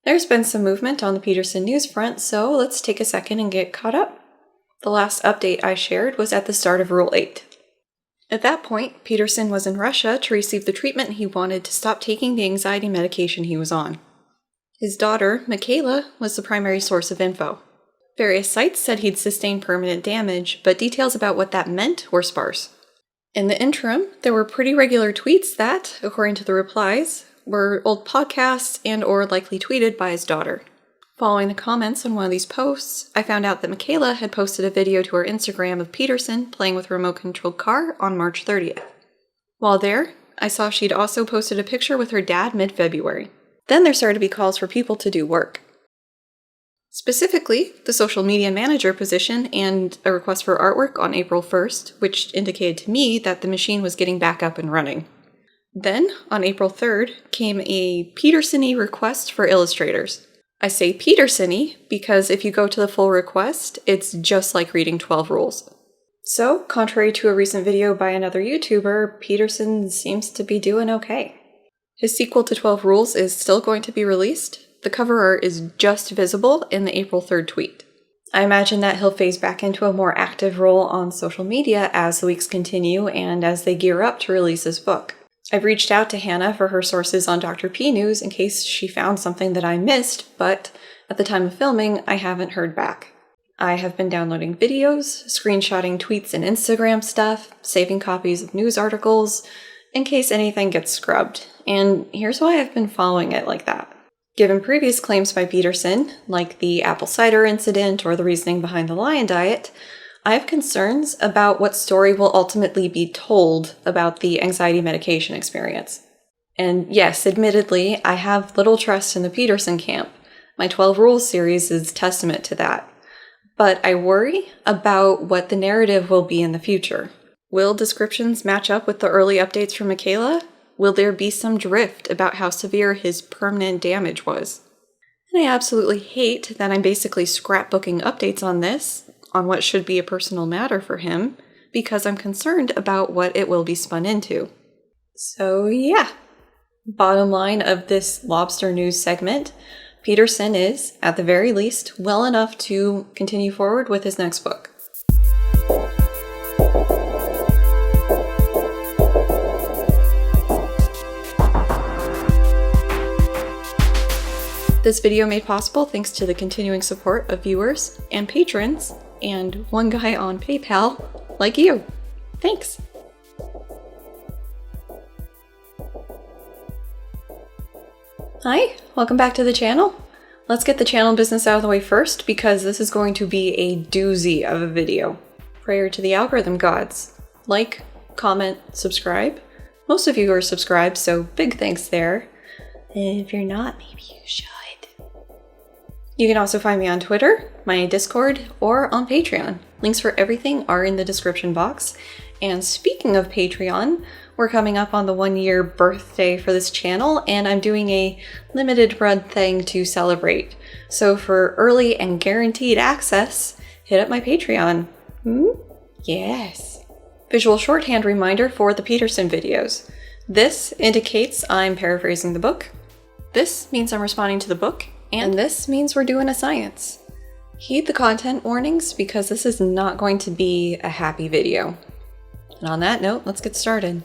There's been some movement on the Peterson news front, so let's take a second and get caught up. The last update I shared was at the start of Rule 8. At that point, Peterson was in Russia to receive the treatment he wanted to stop taking the anxiety medication he was on. His daughter, Michaela, was the primary source of info. Various sites said he'd sustained permanent damage, but details about what that meant were sparse. In the interim, there were pretty regular tweets that, according to the replies, were old podcasts and or likely tweeted by his daughter. Following the comments on one of these posts, I found out that Michaela had posted a video to her Instagram of Peterson playing with a remote-controlled car on March 30th. While there, I saw she'd also posted a picture with her dad mid-February. Then there started to be calls for people to do work. Specifically, the social media manager position and a request for artwork on April 1st, which indicated to me that the machine was getting back up and running. Then, on April 3rd, came a Peterson-y request for illustrators. I say Peterson-y because if you go to the full request, it's just like reading 12 rules. So, contrary to a recent video by another YouTuber, Peterson seems to be doing okay. His sequel to 12 Rules is still going to be released. The cover art is just visible in the April 3rd tweet. I imagine that he'll phase back into a more active role on social media as the weeks continue and as they gear up to release his book. I've reached out to Hannah for her sources on Dr. P News in case she found something that I missed, but at the time of filming, I haven't heard back. I have been downloading videos, screenshotting tweets and Instagram stuff, saving copies of news articles, in case anything gets scrubbed, and here's why I've been following it like that. Given previous claims by Peterson, like the apple cider incident or the reasoning behind the lion diet, I have concerns about what story will ultimately be told about the anxiety medication experience. And yes, admittedly, I have little trust in the Peterson camp. My 12 Rules series is testament to that. But I worry about what the narrative will be in the future. Will descriptions match up with the early updates from Michaela? Will there be some drift about how severe his permanent damage was? And I absolutely hate that I'm basically scrapbooking updates on this, on what should be a personal matter for him, because I'm concerned about what it will be spun into. So yeah, bottom line of this lobster news segment, Peterson is, at the very least, well enough to continue forward with his next book. This video made possible thanks to the continuing support of viewers and patrons, and one guy on PayPal, like you. Thanks! Hi, welcome back to the channel. Let's get the channel business out of the way first, because this is going to be a doozy of a video. Prayer to the algorithm gods. Like, comment, subscribe. Most of you are subscribed, so big thanks there. If you're not, maybe you should. You can also find me on Twitter, my Discord, or on Patreon. Links for everything are in the description box. And speaking of Patreon, we're coming up on the 1-year birthday for this channel, and I'm doing a limited run thing to celebrate. So for early and guaranteed access, hit up my Patreon. Yes. Visual shorthand reminder for the Peterson videos. This indicates I'm paraphrasing the book. This means I'm responding to the book. And this means we're doing a science. Heed the content warnings because this is not going to be a happy video. And on that note, let's get started.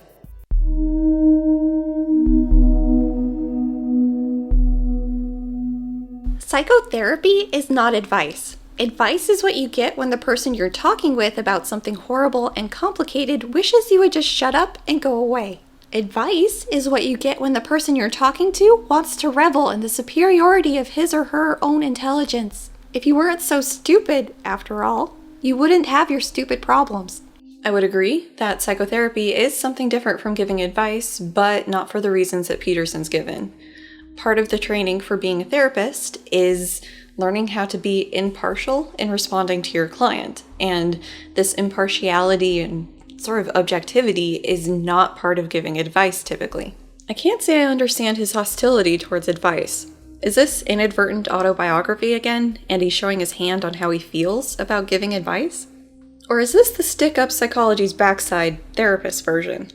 Psychotherapy is not advice. Advice is what you get when the person you're talking with about something horrible and complicated wishes you would just shut up and go away. Advice is what you get when the person you're talking to wants to revel in the superiority of his or her own intelligence. If you weren't so stupid, after all, you wouldn't have your stupid problems. I would agree that psychotherapy is something different from giving advice, but not for the reasons that Peterson's given. Part of the training for being a therapist is learning how to be impartial in responding to your client, and this impartiality and sort of objectivity is not part of giving advice typically. I can't say I understand his hostility towards advice. Is this inadvertent autobiography again, and he's showing his hand on how he feels about giving advice? Or is this the stick-up psychology's backside therapist version?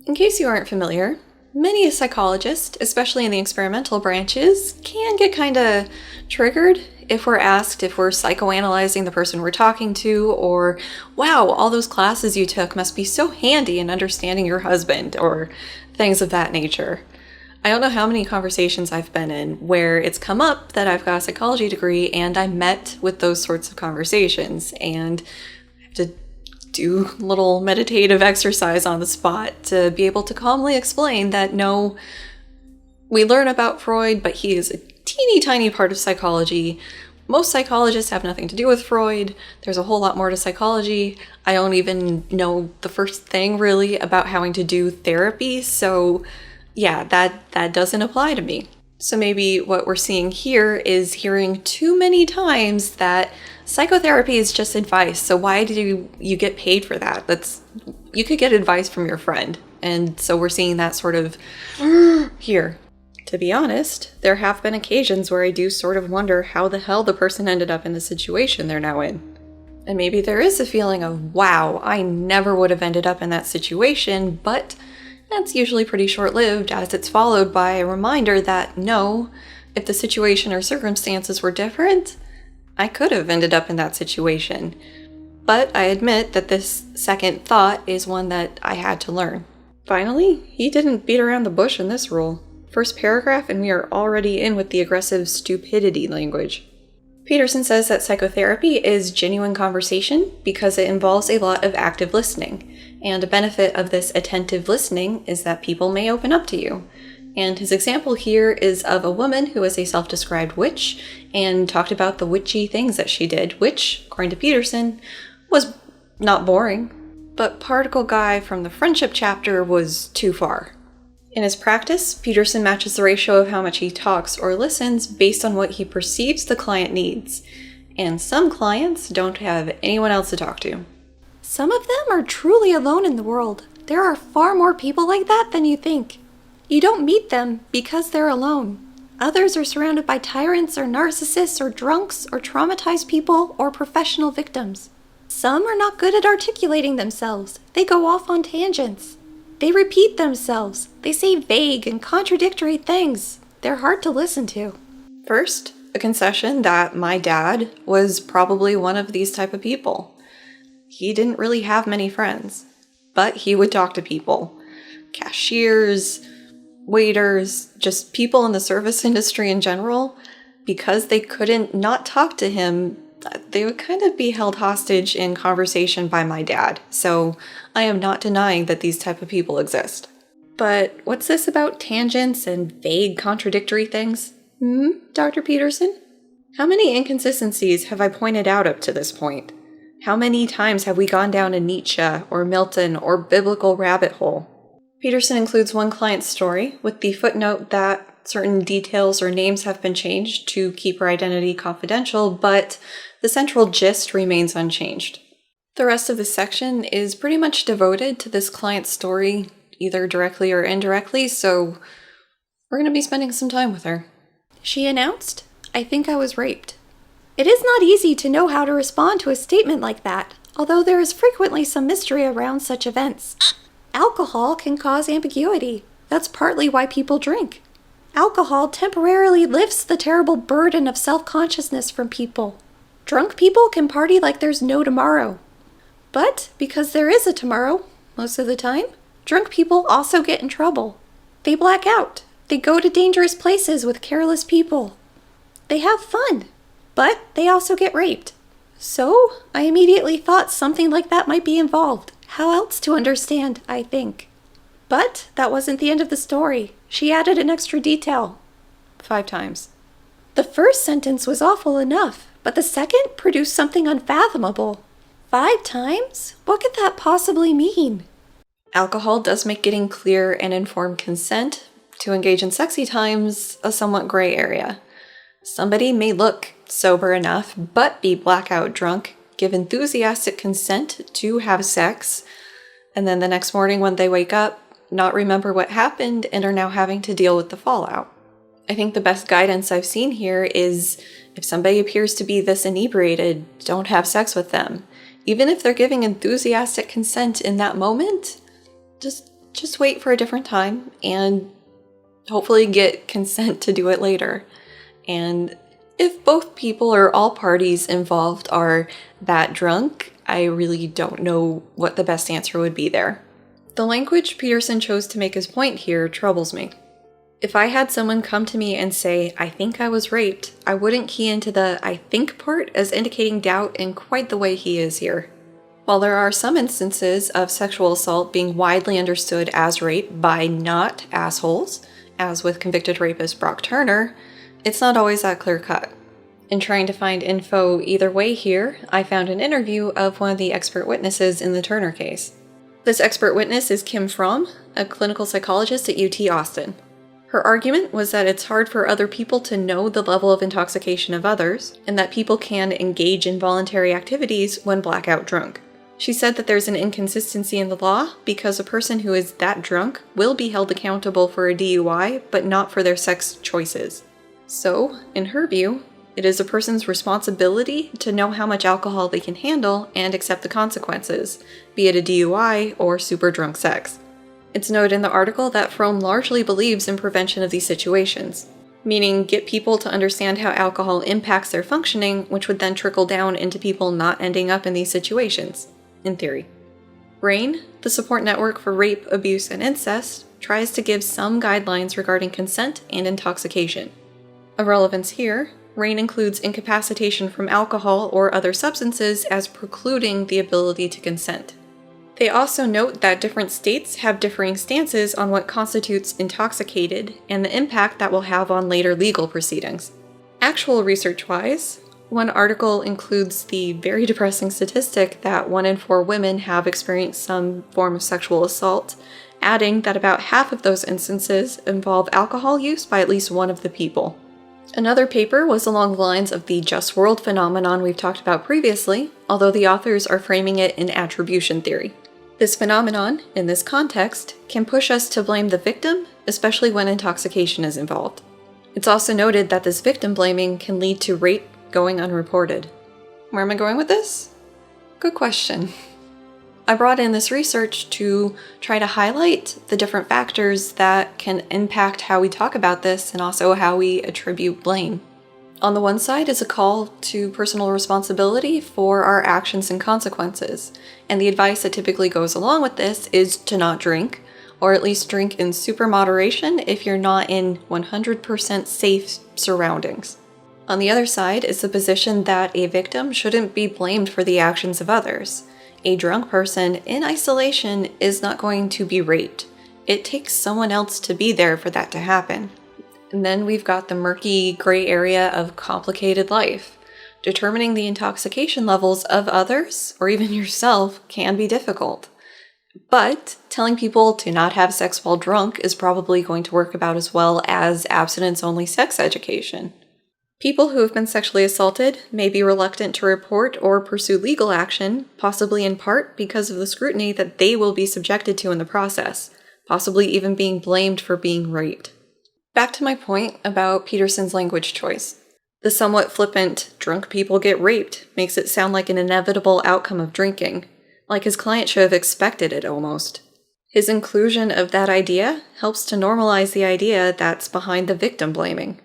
In case you aren't familiar, Many a psychologist, especially in the experimental branches, can get kind of triggered if we're asked if we're psychoanalyzing the person we're talking to, or, wow, all those classes you took must be so handy in understanding your husband, or things of that nature. I don't know how many conversations I've been in where it's come up that I've got a psychology degree and I met with those sorts of conversations and have to do a little meditative exercise on the spot to be able to calmly explain that no, we learn about Freud, but he is a teeny tiny part of psychology. Most psychologists have nothing to do with Freud. There's a whole lot more to psychology. I don't even know the first thing really about having to do therapy, so yeah, that doesn't apply to me. So maybe what we're seeing here is hearing too many times that psychotherapy is just advice. So why do you get paid for that? You could get advice from your friend. And so we're seeing that sort of here. To be honest, there have been occasions where I do sort of wonder how the hell the person ended up in the situation they're now in. And maybe there is a feeling of, wow, I never would have ended up in that situation, but that's usually pretty short-lived, as it's followed by a reminder that no, if the situation or circumstances were different, I could have ended up in that situation. But I admit that this second thought is one that I had to learn. Finally, he didn't beat around the bush in this rule. First paragraph and we are already in with the aggressive stupidity language. Peterson says that psychotherapy is genuine conversation because it involves a lot of active listening. And a benefit of this attentive listening is that people may open up to you. And his example here is of a woman who is a self-described witch and talked about the witchy things that she did, which, according to Peterson, was not boring. But Particle Guy from the friendship chapter was too far. In his practice, Peterson matches the ratio of how much he talks or listens based on what he perceives the client needs. And some clients don't have anyone else to talk to. Some of them are truly alone in the world. There are far more people like that than you think. You don't meet them because they're alone. Others are surrounded by tyrants or narcissists or drunks or traumatized people or professional victims. Some are not good at articulating themselves. They go off on tangents. They repeat themselves. They say vague and contradictory things. They're hard to listen to. First, a concession that my dad was probably one of these type of people. He didn't really have many friends, but he would talk to people. Cashiers, waiters, just people in the service industry in general. Because they couldn't not talk to him, they would kind of be held hostage in conversation by my dad. So I am not denying that these type of people exist. But what's this about tangents and vague contradictory things? Dr. Peterson? How many inconsistencies have I pointed out up to this point? How many times have we gone down a Nietzsche or Milton or biblical rabbit hole? Peterson includes one client's story with the footnote that certain details or names have been changed to keep her identity confidential, but the central gist remains unchanged. The rest of the section is pretty much devoted to this client's story, either directly or indirectly, so we're going to be spending some time with her. She announced, "I think I was raped." It is not easy to know how to respond to a statement like that, although there is frequently some mystery around such events. Alcohol can cause ambiguity. That's partly why people drink. Alcohol temporarily lifts the terrible burden of self-consciousness from people. Drunk people can party like there's no tomorrow. But because there is a tomorrow, most of the time, drunk people also get in trouble. They black out. They go to dangerous places with careless people. They have fun. But they also get raped. So I immediately thought something like that might be involved. How else to understand, I think. But that wasn't the end of the story. She added an extra detail. 5 times. The first sentence was awful enough, but the second produced something unfathomable. 5 times? What could that possibly mean? Alcohol does make getting clear and informed consent to engage in sexy times a somewhat gray area. Somebody may look sober enough, but be blackout drunk, give enthusiastic consent to have sex, and then the next morning when they wake up, not remember what happened and are now having to deal with the fallout. I think the best guidance I've seen here is if somebody appears to be this inebriated, don't have sex with them. Even if they're giving enthusiastic consent in that moment, just just wait for a different time and hopefully get consent to do it later. And if both people or all parties involved are that drunk, I really don't know what the best answer would be there. The language Peterson chose to make his point here troubles me. If I had someone come to me and say, I think I was raped, I wouldn't key into the I think part as indicating doubt in quite the way he is here. While there are some instances of sexual assault being widely understood as rape by not assholes, as with convicted rapist Brock Turner, it's not always that clear-cut. In trying to find info either way here, I found an interview of one of the expert witnesses in the Turner case. This expert witness is Kim Fromm, a clinical psychologist at UT Austin. Her argument was that it's hard for other people to know the level of intoxication of others, and that people can engage in voluntary activities when blackout drunk. She said that there's an inconsistency in the law because a person who is that drunk will be held accountable for a DUI, but not for their sex choices. So, in her view, it is a person's responsibility to know how much alcohol they can handle and accept the consequences, be it a DUI or super drunk sex. It's noted in the article that Fromm largely believes in prevention of these situations, meaning get people to understand how alcohol impacts their functioning, which would then trickle down into people not ending up in these situations, in theory. RAIN, the support network for rape, abuse, and incest, tries to give some guidelines regarding consent and intoxication. Of relevance here, RAIN includes incapacitation from alcohol or other substances as precluding the ability to consent. They also note that different states have differing stances on what constitutes intoxicated and the impact that will have on later legal proceedings. Actual research-wise, one article includes the very depressing statistic that 1 in 4 women have experienced some form of sexual assault, adding that about half of those instances involve alcohol use by at least one of the people. Another paper was along the lines of the just world phenomenon we've talked about previously, although the authors are framing it in attribution theory. This phenomenon, in this context, can push us to blame the victim, especially when intoxication is involved. It's also noted that this victim blaming can lead to rape going unreported. Where am I going with this? Good question. I brought in this research to try to highlight the different factors that can impact how we talk about this and also how we attribute blame. On the one side is a call to personal responsibility for our actions and consequences, and the advice that typically goes along with this is to not drink, or at least drink in super moderation if you're not in 100% safe surroundings. On the other side is the position that a victim shouldn't be blamed for the actions of others. A drunk person in isolation is not going to be raped. It takes someone else to be there for that to happen. And then we've got the murky gray area of complicated life. Determining the intoxication levels of others, or even yourself, can be difficult. But telling people to not have sex while drunk is probably going to work about as well as abstinence-only sex education. People who have been sexually assaulted may be reluctant to report or pursue legal action, possibly in part because of the scrutiny that they will be subjected to in the process, possibly even being blamed for being raped. Back to my point about Peterson's language choice. The somewhat flippant, drunk people get raped makes it sound like an inevitable outcome of drinking, like his client should have expected it almost. His inclusion of that idea helps to normalize the idea that's behind the victim blaming.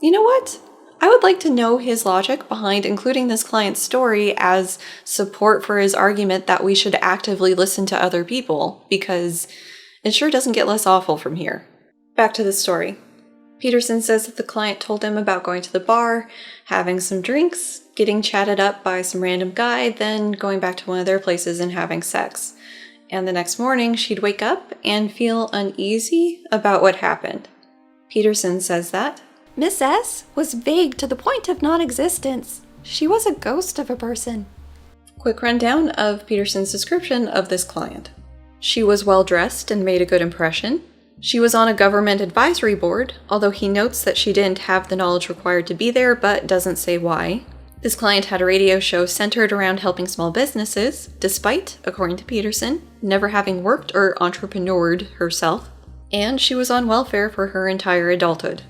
You know what? I would like to know his logic behind including this client's story as support for his argument that we should actively listen to other people, because it sure doesn't get less awful from here. Back to the story. Peterson says that the client told him about going to the bar, having some drinks, getting chatted up by some random guy, then going back to one of their places and having sex. And the next morning, she'd wake up and feel uneasy about what happened. Peterson says that Miss S was vague to the point of non-existence. She was a ghost of a person. Quick rundown of Peterson's description of this client. She was well-dressed and made a good impression. She was on a government advisory board, although he notes that she didn't have the knowledge required to be there, but doesn't say why. This client had a radio show centered around helping small businesses, despite, according to Peterson, never having worked or entrepreneured herself. And she was on welfare for her entire adulthood.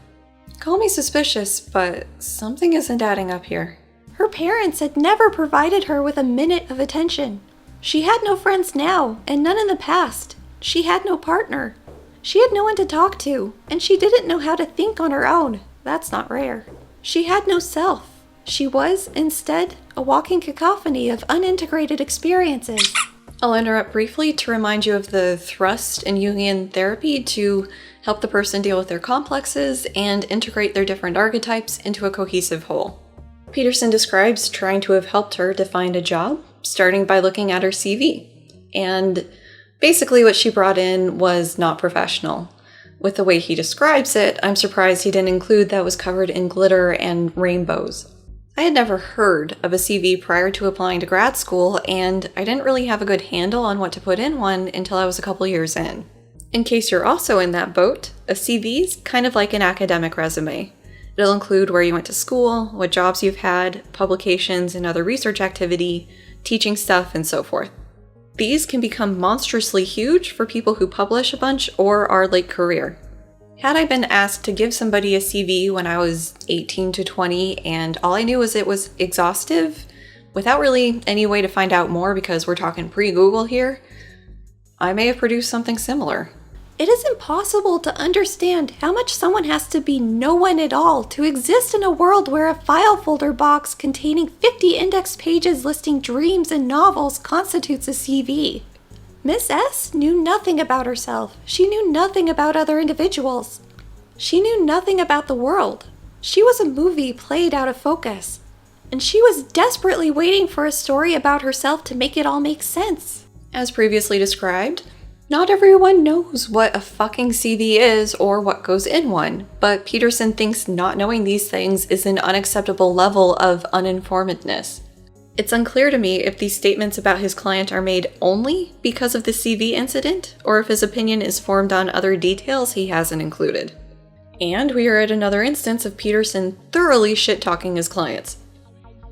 Call me suspicious, but something isn't adding up here. Her parents had never provided her with a minute of attention. She had no friends now, and none in the past. She had no partner. She had no one to talk to, and she didn't know how to think on her own. That's not rare. She had no self. She was, instead, a walking cacophony of unintegrated experiences. I'll interrupt briefly to remind you of the thrust in Jungian therapy to help the person deal with their complexes and integrate their different archetypes into a cohesive whole. Peterson describes trying to have helped her to find a job, starting by looking at her CV. And basically what she brought in was not professional. With the way he describes it, I'm surprised he didn't include that was covered in glitter and rainbows. I had never heard of a CV prior to applying to grad school, and I didn't really have a good handle on what to put in one until I was a couple years in. In case you're also in that boat, a CV's kind of like an academic resume. It'll include where you went to school, what jobs you've had, publications and other research activity, teaching stuff, and so forth. These can become monstrously huge for people who publish a bunch or are late career. Had I been asked to give somebody a CV when I was 18 to 20 and all I knew was it was exhaustive, without really any way to find out more because we're talking pre-Google here, I may have produced something similar. It is impossible to understand how much someone has to be no one at all to exist in a world where a file folder box containing 50 index pages listing dreams and novels constitutes a CV. Miss S knew nothing about herself. She knew nothing about other individuals. She knew nothing about the world. She was a movie played out of focus. And she was desperately waiting for a story about herself to make it all make sense. As previously described, not everyone knows what a fucking CV is or what goes in one, but Peterson thinks not knowing these things is an unacceptable level of uninformedness. It's unclear to me if these statements about his client are made only because of the CV incident, or if his opinion is formed on other details he hasn't included. And we are at another instance of Peterson thoroughly shit-talking his clients.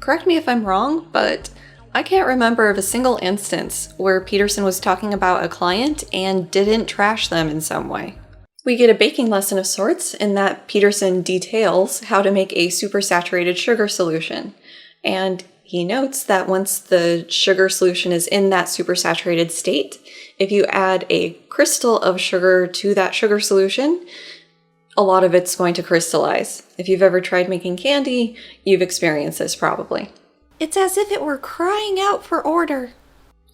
Correct me if I'm wrong, but I can't remember of a single instance where Peterson was talking about a client and didn't trash them in some way. We get a baking lesson of sorts in that Peterson details how to make a supersaturated sugar solution, and he notes that once the sugar solution is in that supersaturated state, if you add a crystal of sugar to that sugar solution, a lot of it's going to crystallize. If you've ever tried making candy, you've experienced this probably. It's as if it were crying out for order.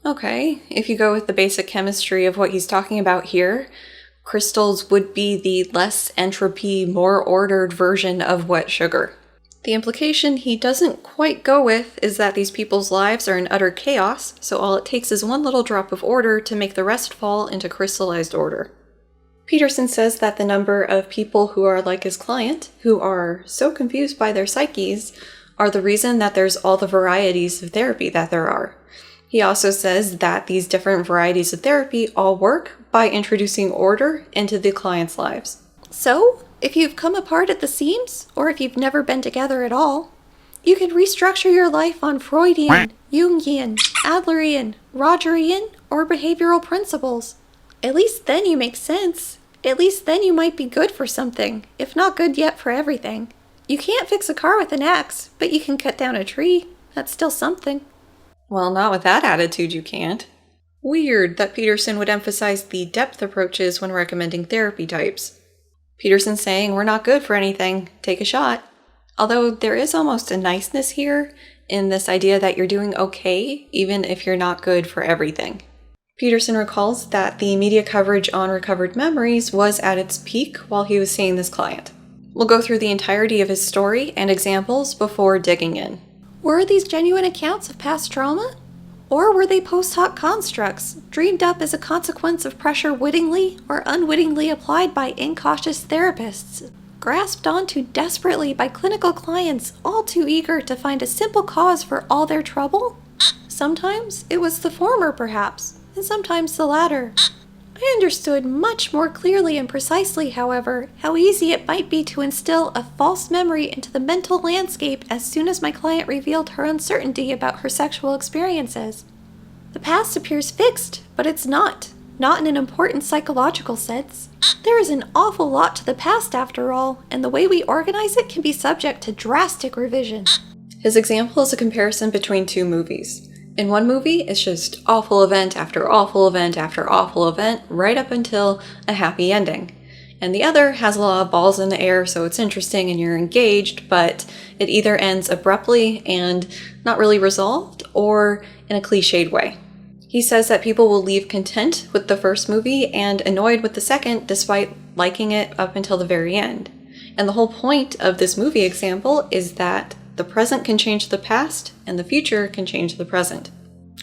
Okay, if you go with the basic chemistry of what he's talking about here, crystals would be the less entropy, more ordered version of wet sugar. The implication he doesn't quite go with is that these people's lives are in utter chaos, so all it takes is one little drop of order to make the rest fall into crystallized order. Peterson says that the number of people who are like his client, who are so confused by their psyches, are the reason that there's all the varieties of therapy that there are. He also says that these different varieties of therapy all work by introducing order into the client's lives. So, if you've come apart at the seams, or if you've never been together at all, you can restructure your life on Freudian, Jungian, Adlerian, Rogerian, or behavioral principles. At least then you make sense. At least then you might be good for something, if not good yet for everything. You can't fix a car with an axe, but you can cut down a tree. That's still something. Well, not with that attitude you can't. Weird that Peterson would emphasize the depth approaches when recommending therapy types. Peterson's saying we're not good for anything, take a shot. Although there is almost a niceness here in this idea that you're doing okay, even if you're not good for everything. Peterson recalls that the media coverage on recovered memories was at its peak while he was seeing this client. We'll go through the entirety of his story and examples before digging in. Were these genuine accounts of past trauma? Or were they post hoc constructs, dreamed up as a consequence of pressure wittingly or unwittingly applied by incautious therapists, grasped onto desperately by clinical clients all too eager to find a simple cause for all their trouble? Sometimes it was the former, perhaps, and sometimes the latter. I understood much more clearly and precisely, however, how easy it might be to instill a false memory into the mental landscape as soon as my client revealed her uncertainty about her sexual experiences. The past appears fixed, but it's not in an important psychological sense. There is an awful lot to the past after all, and the way we organize it can be subject to drastic revision. His example is a comparison between two movies. In one movie, it's just awful event after awful event after awful event, right up until a happy ending. And the other has a lot of balls in the air, so it's interesting and you're engaged, but it either ends abruptly and not really resolved, or in a cliched way. He says that people will leave content with the first movie and annoyed with the second, despite liking it up until the very end. And the whole point of this movie example is that the present can change the past, and the future can change the present.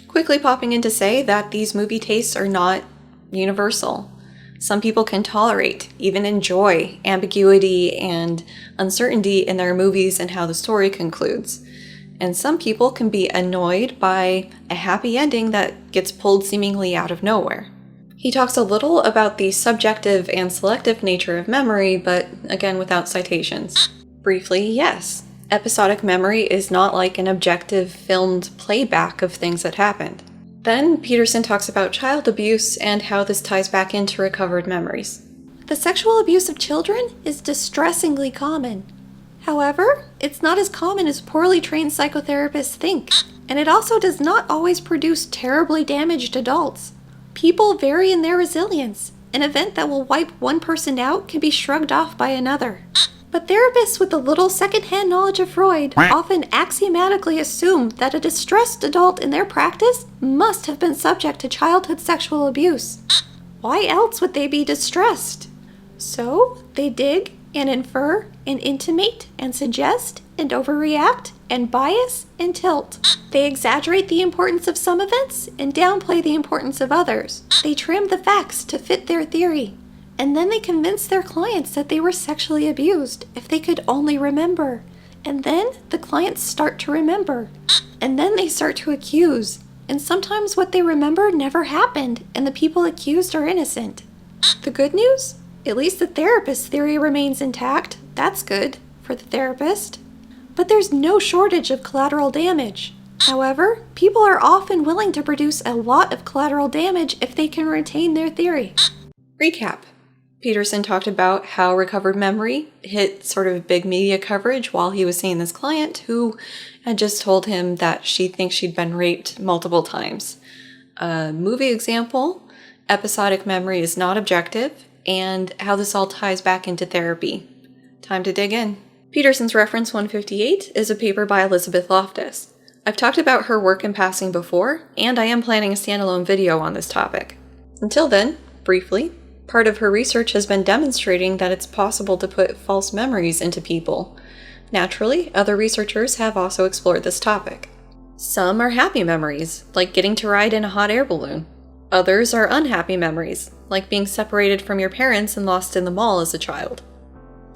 Quickly popping in to say that these movie tastes are not universal. Some people can tolerate, even enjoy, ambiguity and uncertainty in their movies and how the story concludes. And some people can be annoyed by a happy ending that gets pulled seemingly out of nowhere. He talks a little about the subjective and selective nature of memory, but again without citations. Briefly, yes, episodic memory is not like an objective filmed playback of things that happened. Then Peterson talks about child abuse and how this ties back into recovered memories. The sexual abuse of children is distressingly common. However, it's not as common as poorly trained psychotherapists think, and it also does not always produce terribly damaged adults. People vary in their resilience. An event that will wipe one person out can be shrugged off by another. But therapists with a little secondhand knowledge of Freud often axiomatically assume that a distressed adult in their practice must have been subject to childhood sexual abuse. Why else would they be distressed? So they dig and infer and intimate and suggest and overreact and bias and tilt. They exaggerate the importance of some events and downplay the importance of others. They trim the facts to fit their theory. And then they convince their clients that they were sexually abused if they could only remember. And then the clients start to remember. And then they start to accuse. And sometimes what they remember never happened, and the people accused are innocent. The good news? At least the therapist's theory remains intact. That's good for the therapist. But there's no shortage of collateral damage. However, people are often willing to produce a lot of collateral damage if they can retain their theory. Recap. Peterson talked about how recovered memory hit sort of big media coverage while he was seeing this client who had just told him that she thinks she'd been raped multiple times. A movie example, episodic memory is not objective, and how this all ties back into therapy. Time to dig in. Peterson's reference 158 is a paper by Elizabeth Loftus. I've talked about her work in passing before, and I am planning a standalone video on this topic. Until then, briefly, part of her research has been demonstrating that it's possible to put false memories into people. Naturally, other researchers have also explored this topic. Some are happy memories, like getting to ride in a hot air balloon. Others are unhappy memories, like being separated from your parents and lost in the mall as a child.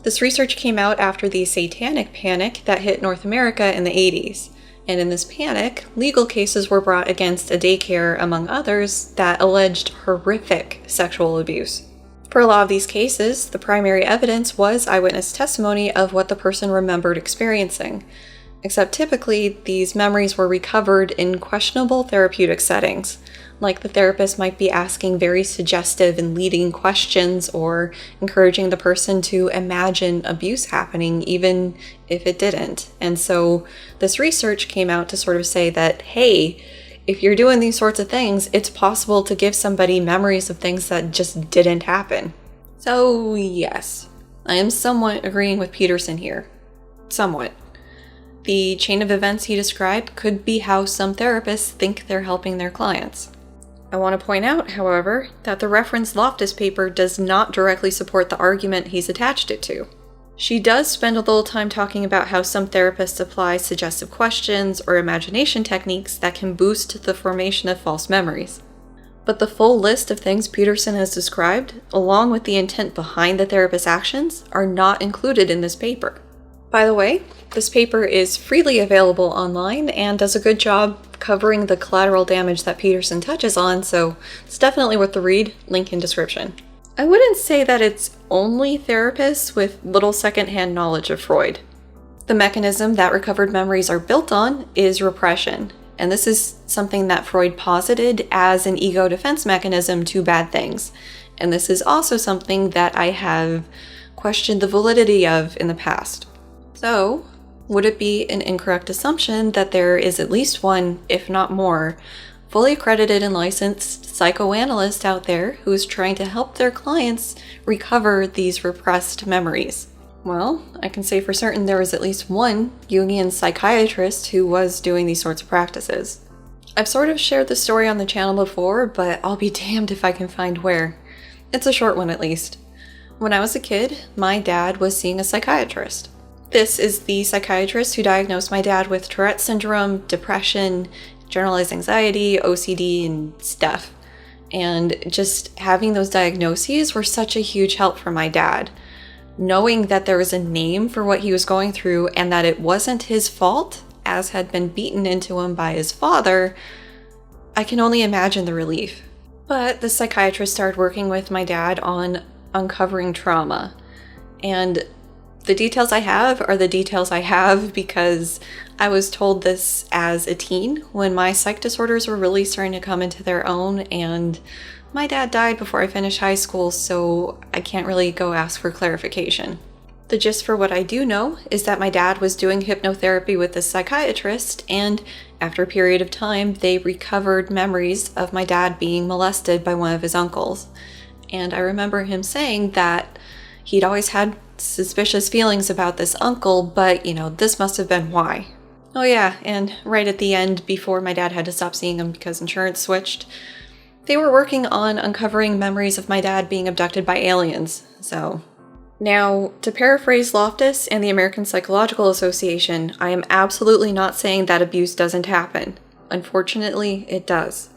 This research came out after the satanic panic that hit North America in the 80s. And in this panic, legal cases were brought against a daycare, among others, that alleged horrific sexual abuse. For a lot of these cases, the primary evidence was eyewitness testimony of what the person remembered experiencing. Except typically, these memories were recovered in questionable therapeutic settings, like the therapist might be asking very suggestive and leading questions or encouraging the person to imagine abuse happening even if it didn't. And so this research came out to sort of say that, hey, if you're doing these sorts of things, it's possible to give somebody memories of things that just didn't happen. So yes, I am somewhat agreeing with Peterson here. Somewhat. The chain of events he described could be how some therapists think they're helping their clients. I want to point out, however, that the referenced Loftus paper does not directly support the argument he's attached it to. She does spend a little time talking about how some therapists apply suggestive questions or imagination techniques that can boost the formation of false memories. But the full list of things Peterson has described, along with the intent behind the therapist's actions, are not included in this paper. By the way, this paper is freely available online and does a good job covering the collateral damage that Peterson touches on, so it's definitely worth the read, link in description. I wouldn't say that it's only therapists with little secondhand knowledge of Freud. The mechanism that recovered memories are built on is repression, and this is something that Freud posited as an ego defense mechanism to bad things. And this is also something that I have questioned the validity of in the past. So, Would it be an incorrect assumption that there is at least one, if not more, fully accredited and licensed psychoanalyst out there who is trying to help their clients recover these repressed memories? Well, I can say for certain there was at least one Jungian psychiatrist who was doing these sorts of practices. I've sort of shared the story on the channel before, but I'll be damned if I can find where. It's a short one at least. When I was a kid, my dad was seeing a psychiatrist. This is the psychiatrist who diagnosed my dad with Tourette syndrome, depression, generalized anxiety, OCD, and stuff. And just having those diagnoses were such a huge help for my dad. Knowing that there was a name for what he was going through and that it wasn't his fault, as had been beaten into him by his father, I can only imagine the relief. But the psychiatrist started working with my dad on uncovering trauma. And the details I have are the details I have because I was told this as a teen when my psych disorders were really starting to come into their own, and my dad died before I finished high school, so I can't really go ask for clarification. The gist for what I do know is that my dad was doing hypnotherapy with a psychiatrist, and after a period of time, they recovered memories of my dad being molested by one of his uncles. And I remember him saying that he'd always had suspicious feelings about this uncle, but, this must have been why. Oh yeah, and right at the end, before my dad had to stop seeing him because insurance switched, they were working on uncovering memories of my dad being abducted by aliens, so... Now, to paraphrase Loftus and the American Psychological Association, I am absolutely not saying that abuse doesn't happen. Unfortunately, it does.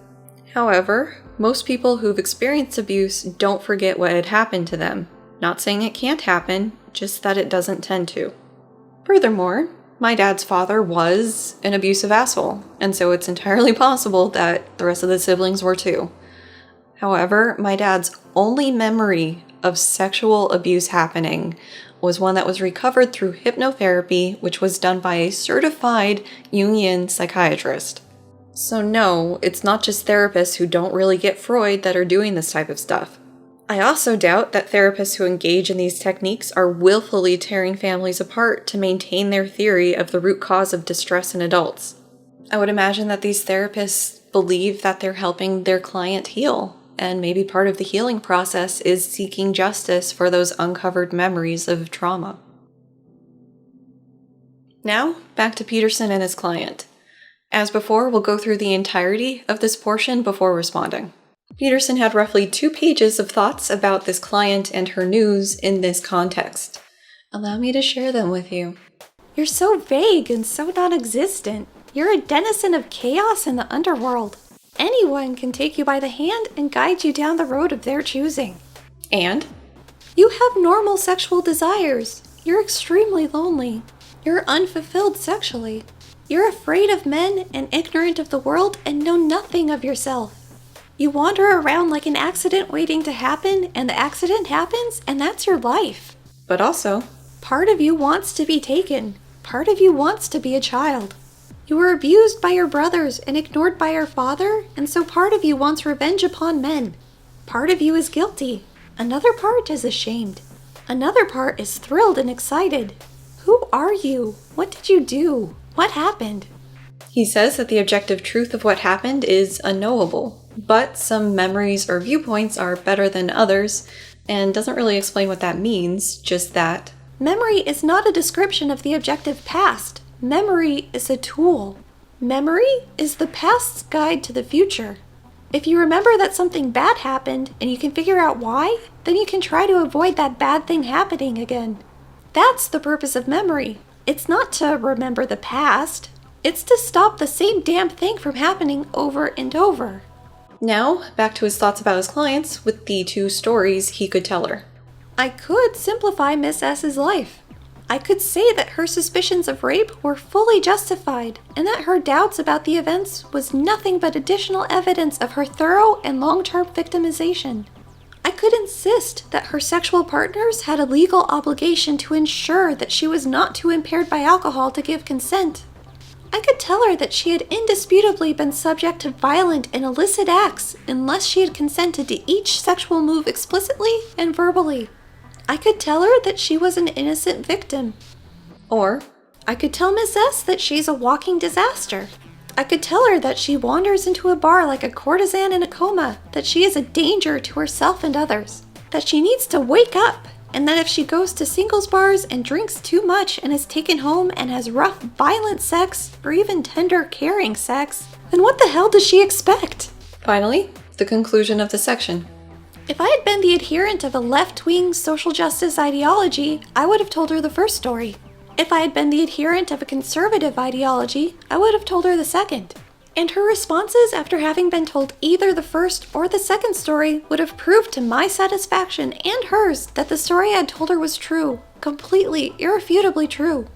However, most people who've experienced abuse don't forget what had happened to them. Not saying it can't happen, just that it doesn't tend to. Furthermore, my dad's father was an abusive asshole, and so it's entirely possible that the rest of the siblings were too. However, my dad's only memory of sexual abuse happening was one that was recovered through hypnotherapy, which was done by a certified Jungian psychiatrist. So no, it's not just therapists who don't really get Freud that are doing this type of stuff. I also doubt that therapists who engage in these techniques are willfully tearing families apart to maintain their theory of the root cause of distress in adults. I would imagine that these therapists believe that they're helping their client heal, and maybe part of the healing process is seeking justice for those uncovered memories of trauma. Now, back to Peterson and his client. As before, we'll go through the entirety of this portion before responding. Peterson had roughly 2 pages of thoughts about this client and her news in this context. Allow me to share them with you. You're so vague and so non-existent. You're a denizen of chaos in the underworld. Anyone can take you by the hand and guide you down the road of their choosing. And? You have normal sexual desires. You're extremely lonely. You're unfulfilled sexually. You're afraid of men and ignorant of the world and know nothing of yourself. You wander around like an accident waiting to happen, and the accident happens, and that's your life. But also, part of you wants to be taken. Part of you wants to be a child. You were abused by your brothers and ignored by your father, and so part of you wants revenge upon men. Part of you is guilty. Another part is ashamed. Another part is thrilled and excited. Who are you? What did you do? What happened? He says that the objective truth of what happened is unknowable, but some memories or viewpoints are better than others, and doesn't really explain what that means, just that memory is not a description of the objective past. Memory is a tool. Memory is the past's guide to the future. If you remember that something bad happened and you can figure out why, then you can try to avoid that bad thing happening again. That's the purpose of memory. It's not to remember the past. It's to stop the same damn thing from happening over and over. Now, back to his thoughts about his clients with the 2 stories he could tell her. I could simplify Miss S's life. I could say that her suspicions of rape were fully justified, and that her doubts about the events was nothing but additional evidence of her thorough and long-term victimization. I could insist that her sexual partners had a legal obligation to ensure that she was not too impaired by alcohol to give consent. I could tell her that she had indisputably been subject to violent and illicit acts unless she had consented to each sexual move explicitly and verbally. I could tell her that she was an innocent victim. Or, I could tell Miss S that she's a walking disaster. I could tell her that she wanders into a bar like a courtesan in a coma, that she is a danger to herself and others, that she needs to wake up, and that if she goes to singles bars and drinks too much and is taken home and has rough, violent sex, or even tender, caring sex, then what the hell does she expect? Finally, the conclusion of the section. If I had been the adherent of a left-wing social justice ideology, I would have told her the first story. If I had been the adherent of a conservative ideology, I would have told her the second. And her responses after having been told either the first or the second story would have proved to my satisfaction and hers that the story I had told her was true, completely, irrefutably true.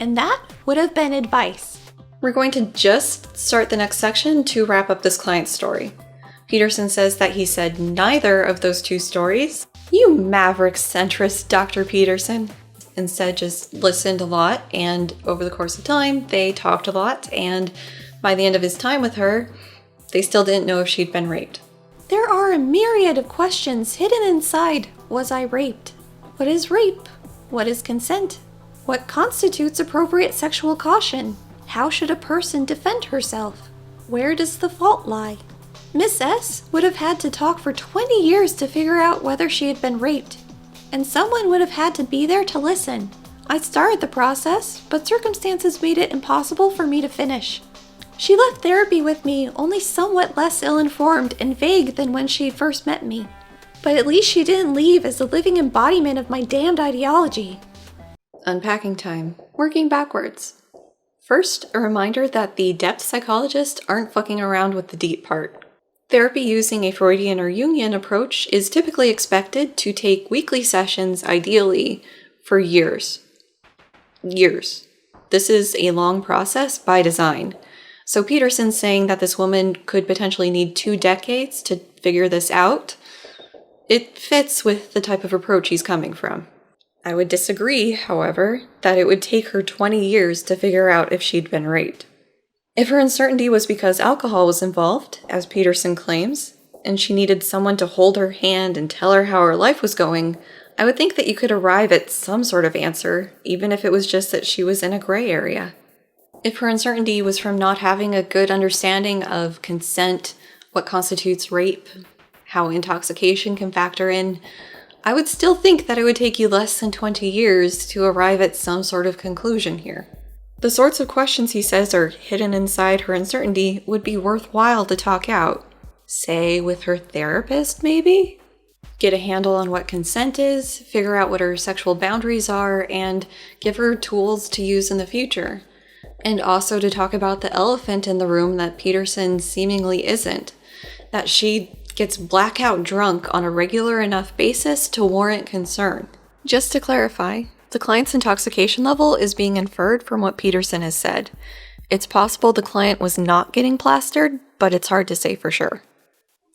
And that would have been advice. We're going to just start the next section to wrap up this client's story. Peterson says that he said neither of those two stories. You maverick centrist, Dr. Peterson. Instead, just listened a lot, and over the course of time, they talked a lot, and by the end of his time with her, they still didn't know if she'd been raped. There are a myriad of questions hidden inside, was I raped? What is rape? What is consent? What constitutes appropriate sexual caution? How should a person defend herself? Where does the fault lie? Miss S would have had to talk for 20 years to figure out whether she had been raped. And someone would have had to be there to listen. I started the process, but circumstances made it impossible for me to finish. She left therapy with me only somewhat less ill-informed and vague than when she first met me. But at least she didn't leave as the living embodiment of my damned ideology. Unpacking time. Working backwards. First, a reminder that the depth psychologists aren't fucking around with the deep part. Therapy using a Freudian or Jungian approach is typically expected to take weekly sessions, ideally, for years. Years. This is a long process by design. So Peterson's saying that this woman could potentially need 2 decades to figure this out. It fits with the type of approach he's coming from. I would disagree, however, that it would take her 20 years to figure out if she'd been raped. If her uncertainty was because alcohol was involved, as Peterson claims, and she needed someone to hold her hand and tell her how her life was going, I would think that you could arrive at some sort of answer, even if it was just that she was in a gray area. If her uncertainty was from not having a good understanding of consent, what constitutes rape, how intoxication can factor in, I would still think that it would take you less than 20 years to arrive at some sort of conclusion here. The sorts of questions he says are hidden inside her uncertainty would be worthwhile to talk out. Say, with her therapist, maybe? Get a handle on what consent is, figure out what her sexual boundaries are, and give her tools to use in the future. And also to talk about the elephant in the room that Peterson seemingly isn't. That she gets blackout drunk on a regular enough basis to warrant concern. Just to clarify, the client's intoxication level is being inferred from what Peterson has said. It's possible the client was not getting plastered, but it's hard to say for sure.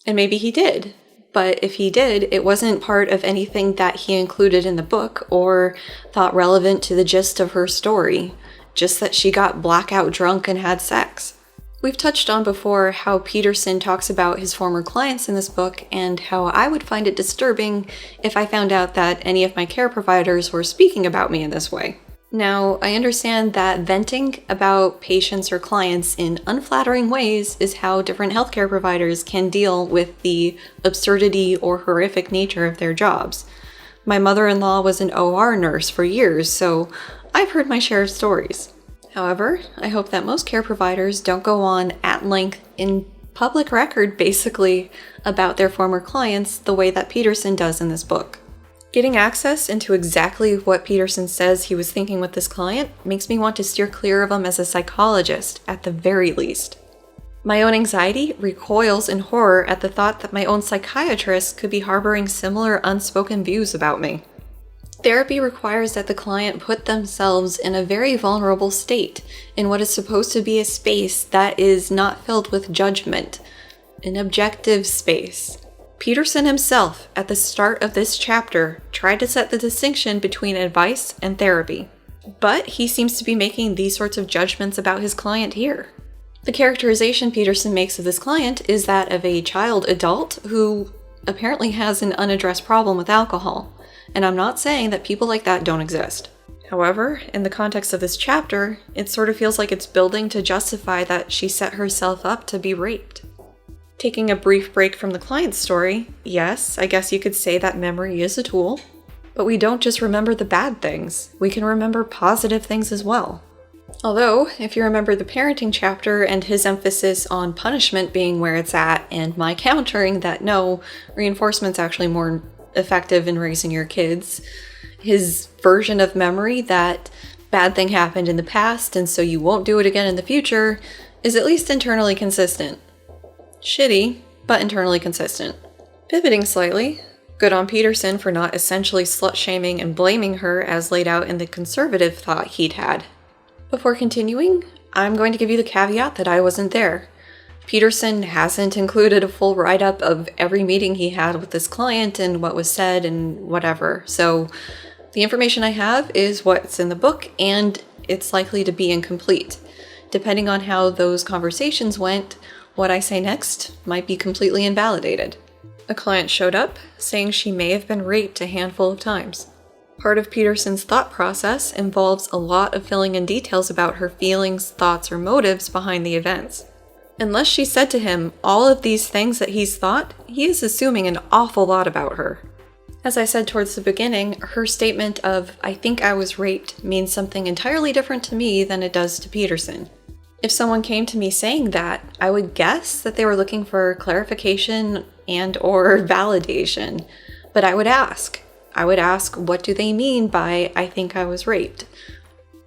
And maybe he did. But if he did, it wasn't part of anything that he included in the book or thought relevant to the gist of her story, just that she got blackout drunk and had sex. We've touched on before how Peterson talks about his former clients in this book and how I would find it disturbing if I found out that any of my care providers were speaking about me in this way. Now, I understand that venting about patients or clients in unflattering ways is how different healthcare providers can deal with the absurdity or horrific nature of their jobs. My mother-in-law was an OR nurse for years, so I've heard my share of stories. However, I hope that most care providers don't go on at length in public record, basically, about their former clients the way that Peterson does in this book. Getting access into exactly what Peterson says he was thinking with this client makes me want to steer clear of him as a psychologist, at the very least. My own anxiety recoils in horror at the thought that my own psychiatrist could be harboring similar unspoken views about me. Therapy requires that the client put themselves in a very vulnerable state, in what is supposed to be a space that is not filled with judgment, an objective space. Peterson himself, at the start of this chapter, tried to set the distinction between advice and therapy. But he seems to be making these sorts of judgments about his client here. The characterization Peterson makes of this client is that of a child adult who apparently has an unaddressed problem with alcohol. And I'm not saying that people like that don't exist. However, in the context of this chapter, it sort of feels like it's building to justify that she set herself up to be raped. Taking a brief break from the client's story, yes, I guess you could say that memory is a tool, but we don't just remember the bad things, we can remember positive things as well. Although, if you remember the parenting chapter and his emphasis on punishment being where it's at, and my countering that no, reinforcement's actually more effective in raising your kids, his version of memory that bad thing happened in the past and so you won't do it again in the future is at least internally consistent. Shitty, but internally consistent. Pivoting slightly, good on Peterson for not essentially slut-shaming and blaming her as laid out in the conservative thought he'd had. Before continuing, I'm going to give you the caveat that I wasn't there. Peterson hasn't included a full write-up of every meeting he had with this client and what was said and whatever, so the information I have is what's in the book, and it's likely to be incomplete. Depending on how those conversations went, what I say next might be completely invalidated. A client showed up, saying she may have been raped a handful of times. Part of Peterson's thought process involves a lot of filling in details about her feelings, thoughts, or motives behind the events. Unless she said to him all of these things that he's thought, he is assuming an awful lot about her. As I said towards the beginning, her statement of, "I think I was raped," means something entirely different to me than it does to Peterson. If someone came to me saying that, I would guess that they were looking for clarification and/or validation. But I would ask, what do they mean by, "I think I was raped"?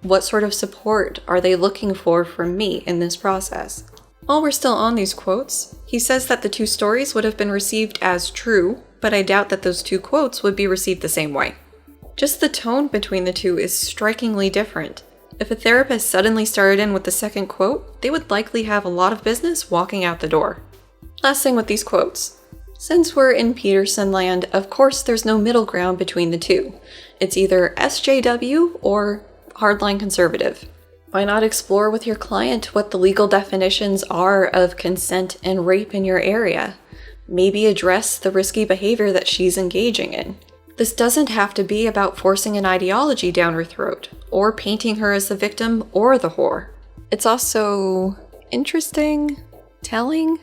What sort of support are they looking for from me in this process? While we're still on these quotes, he says that the two stories would have been received as true, but I doubt that those two quotes would be received the same way. Just the tone between the two is strikingly different. If a therapist suddenly started in with the second quote, they would likely have a lot of business walking out the door. Last thing with these quotes. Since we're in Peterson land, of course there's no middle ground between the two. It's either SJW or hardline conservative. Why not explore with your client what the legal definitions are of consent and rape in your area? Maybe address the risky behavior that she's engaging in. This doesn't have to be about forcing an ideology down her throat, or painting her as the victim or the whore. It's also telling,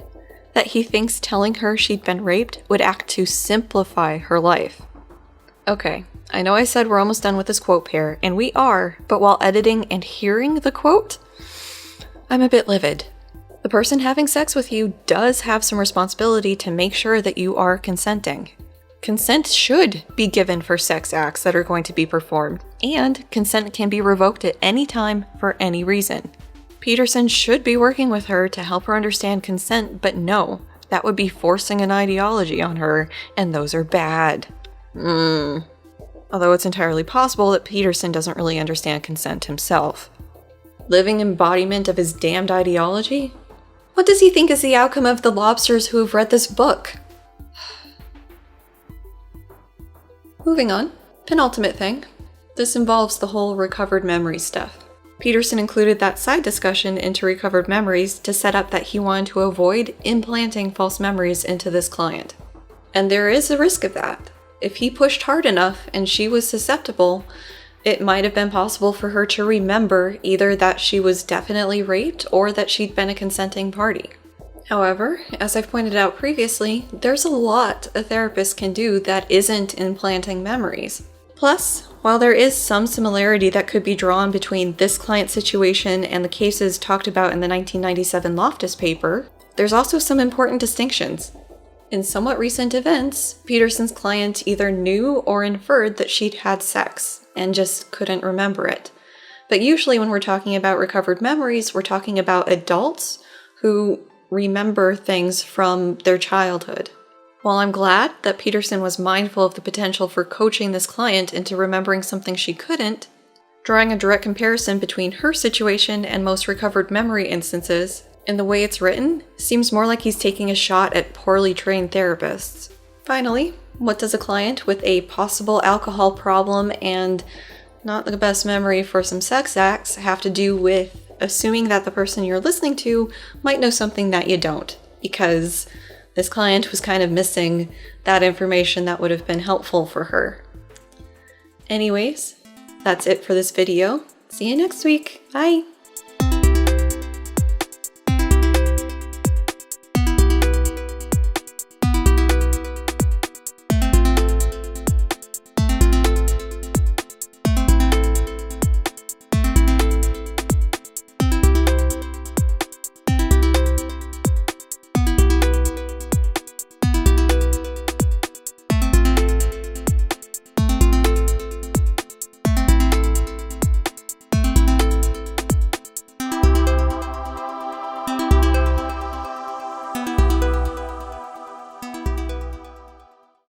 that he thinks telling her she'd been raped would act to simplify her life. Okay, I know I said we're almost done with this quote pair, and we are, but while editing and hearing the quote, I'm a bit livid. The person having sex with you does have some responsibility to make sure that you are consenting. Consent should be given for sex acts that are going to be performed, and consent can be revoked at any time for any reason. Peterson should be working with her to help her understand consent, but no, that would be forcing an ideology on her, and those are bad. Although it's entirely possible that Peterson doesn't really understand consent himself. Living embodiment of his damned ideology? What does he think is the outcome of the lobsters who have read this book? Moving on, penultimate thing. This involves the whole recovered memory stuff. Peterson included that side discussion into recovered memories to set up that he wanted to avoid implanting false memories into this client. And there is a risk of that. If he pushed hard enough and she was susceptible, it might have been possible for her to remember either that she was definitely raped or that she'd been a consenting party. However, as I've pointed out previously, there's a lot a therapist can do that isn't implanting memories. Plus, while there is some similarity that could be drawn between this client situation and the cases talked about in the 1997 Loftus paper, there's also some important distinctions. In somewhat recent events, Peterson's client either knew or inferred that she'd had sex and just couldn't remember it. But usually when we're talking about recovered memories, we're talking about adults who remember things from their childhood. While I'm glad that Peterson was mindful of the potential for coaching this client into remembering something she couldn't, drawing a direct comparison between her situation and most recovered memory instances, in the way it's written, seems more like he's taking a shot at poorly trained therapists. Finally, what does a client with a possible alcohol problem and not the best memory for some sex acts have to do with assuming that the person you're listening to might know something that you don't, because this client was kind of missing that information that would have been helpful for her. Anyways, That's it for this video. See you next week. Bye!